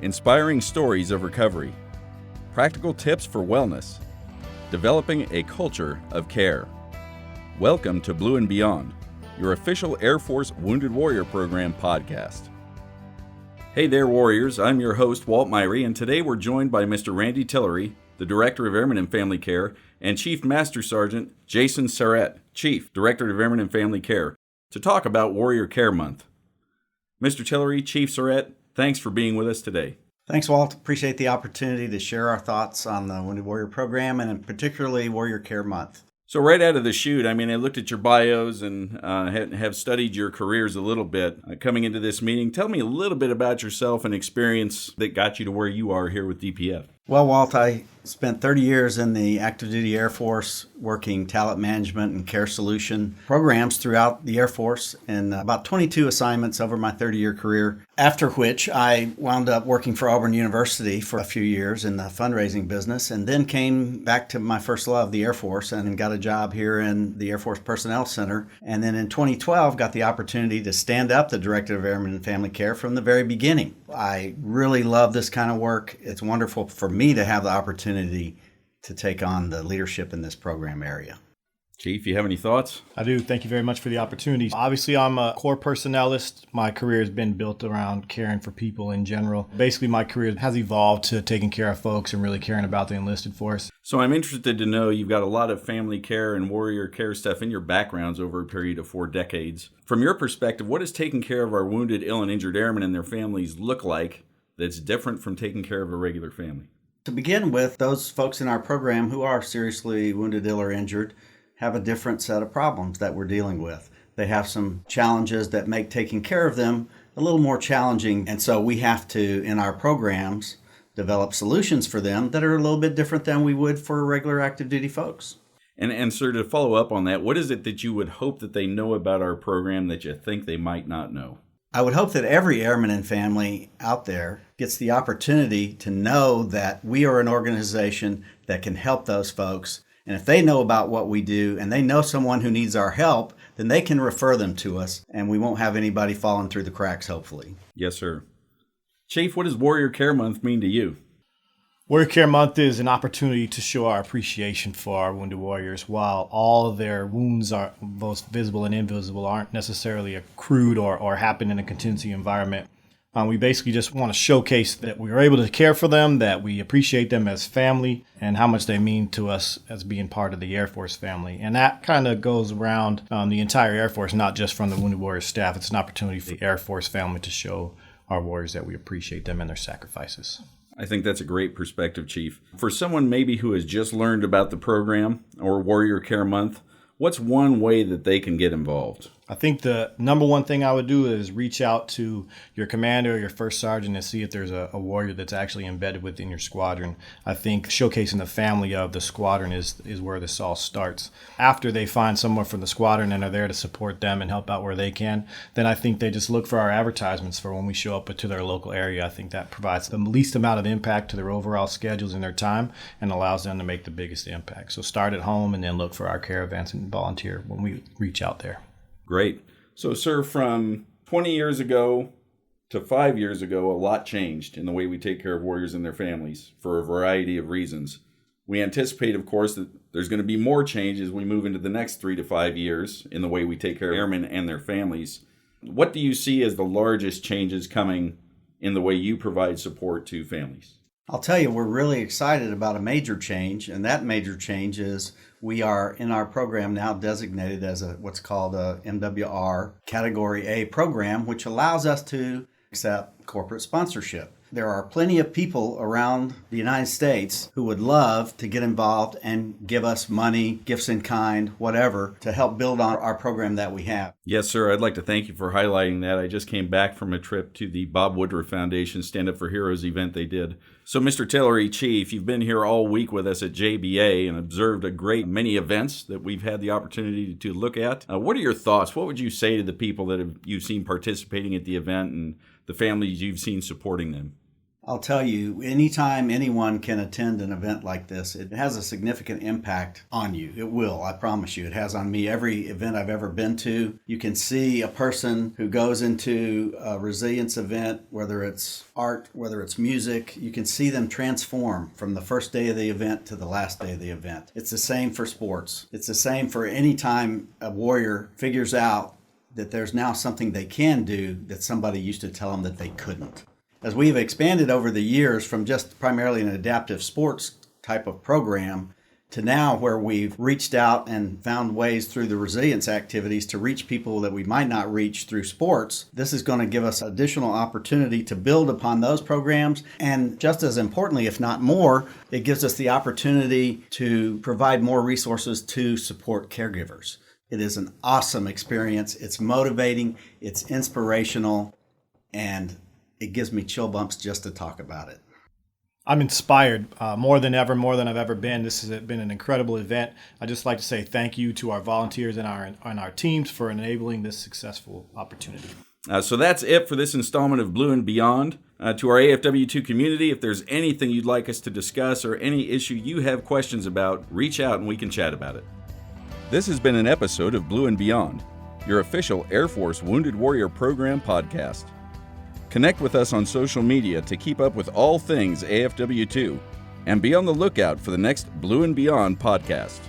inspiring stories of recovery, practical tips for wellness, developing a culture of care. Welcome to Blue and Beyond, your official Air Force Wounded Warrior Program podcast. Hey there, Warriors. I'm your host, Walt Myrie, and today we're joined by Mr. Randy Tillery, the Director of Airmen and Family Care, and Chief Master Sgt. Jason Sarrett, Chief, Director of Airmen and Family Care, to talk about Warrior Care Month. Mr. Tillery, Chief Sarrett, thanks for being with us today. Thanks, Walt. Appreciate the opportunity to share our thoughts on the Wounded Warrior Program and particularly Warrior Care Month. So right out of the chute, I looked at your bios and have studied your careers a little bit coming into this meeting. Tell me a little bit about yourself and experience that got you to where you are here with DPF. Well, Walt, I spent 30 years in the active duty Air Force working talent management and care solution programs throughout the Air Force and about 22 assignments over my 30-year career, after which I wound up working for Auburn University for a few years in the fundraising business and then came back to my first love, the Air Force, and got a job here in the Air Force Personnel Center. And then in 2012, got the opportunity to stand up the Director of Airmen and Family Care from the very beginning. I really love this kind of work. It's wonderful for me to have the opportunity to take on the leadership in this program area. Chief, you have any thoughts? I do. Thank you very much for the opportunity. Obviously, I'm a core personnelist. My career has been built around caring for people in general. Basically, my career has evolved to taking care of folks and really caring about the enlisted force. So I'm interested to know you've got a lot of family care and warrior care stuff in your backgrounds over a period of 4 decades. From your perspective, what does taking care of our wounded, ill, and injured airmen and their families look like that's different from taking care of a regular family? To begin with, those folks in our program who are seriously wounded, ill, or injured have a different set of problems that we're dealing with. They have some challenges that make taking care of them a little more challenging, and so we have to, in our programs, develop solutions for them that are a little bit different than we would for regular active duty folks. And sir, to follow up on that, what is it that you would hope that they know about our program that you think they might not know? I would hope that every airman and family out there gets the opportunity to know that we are an organization that can help those folks. And if they know about what we do and they know someone who needs our help, then they can refer them to us and we won't have anybody falling through the cracks, hopefully. Yes, sir. Chief, what does Warrior Care Month mean to you? Warrior Care Month is an opportunity to show our appreciation for our wounded warriors. While all of their wounds, are both visible and invisible, aren't necessarily accrued or happen in a contingency environment. We basically just want to showcase that we are able to care for them, that we appreciate them as family, and how much they mean to us as being part of the Air Force family. And that kind of goes around the entire Air Force, not just from the Wounded Warrior staff. It's an opportunity for the Air Force family to show our warriors that we appreciate them and their sacrifices. I think that's a great perspective, Chief. For someone maybe who has just learned about the program or Warrior Care Month, what's one way that they can get involved? I think the number one thing I would do is reach out to your commander or your first sergeant and see if there's a warrior that's actually embedded within your squadron. I think showcasing the family of the squadron is where this all starts. After they find someone from the squadron and are there to support them and help out where they can, then I think they just look for our advertisements for when we show up to their local area. I think that provides the least amount of impact to their overall schedules and their time and allows them to make the biggest impact. So start at home and then look for our care events and volunteer when we reach out there. Great. So, sir, from 20 years ago to 5 years ago, a lot changed in the way we take care of warriors and their families for a variety of reasons. We anticipate, of course, that there's going to be more change as we move into the next 3 to 5 years in the way we take care of airmen and their families. What do you see as the largest changes coming in the way you provide support to families? I'll tell you, we're really excited about a major change, and that major change is we are in our program now designated as what's called a MWR Category A program, which allows us to accept corporate sponsorship. There are plenty of people around the United States who would love to get involved and give us money, gifts in kind, whatever, to help build on our program that we have. Yes, sir. I'd like to thank you for highlighting that. I just came back from a trip to the Bob Woodruff Foundation Stand Up for Heroes event they did. So, Mr. Tillery, Chief, you've been here all week with us at JBA and observed a great many events that we've had the opportunity to look at. What are your thoughts? What would you say to the people that you've seen participating at the event and the families you've seen supporting them? I'll tell you, anytime anyone can attend an event like this, it has a significant impact on you. It will, I promise you. It has on me every event I've ever been to. You can see a person who goes into a resilience event, whether it's art, whether it's music, you can see them transform from the first day of the event to the last day of the event. It's the same for sports. It's the same for any time a warrior figures out that there's now something they can do that somebody used to tell them that they couldn't. As we've expanded over the years from just primarily an adaptive sports type of program to now where we've reached out and found ways through the resilience activities to reach people that we might not reach through sports, this is going to give us additional opportunity to build upon those programs. And just as importantly, if not more, it gives us the opportunity to provide more resources to support caregivers. It is an awesome experience. It's motivating, it's inspirational, and it gives me chill bumps just to talk about it. I'm inspired more than ever, more than I've ever been. This has been an incredible event. I'd just like to say thank you to our volunteers and our teams for enabling this successful opportunity. So that's it for this installment of Blue and Beyond. To our AFW2 community, if there's anything you'd like us to discuss or any issue you have questions about, reach out and we can chat about it. This has been an episode of Blue and Beyond, your official Air Force Wounded Warrior Program podcast. Connect with us on social media to keep up with all things AFW2, and be on the lookout for the next Blue and Beyond podcast.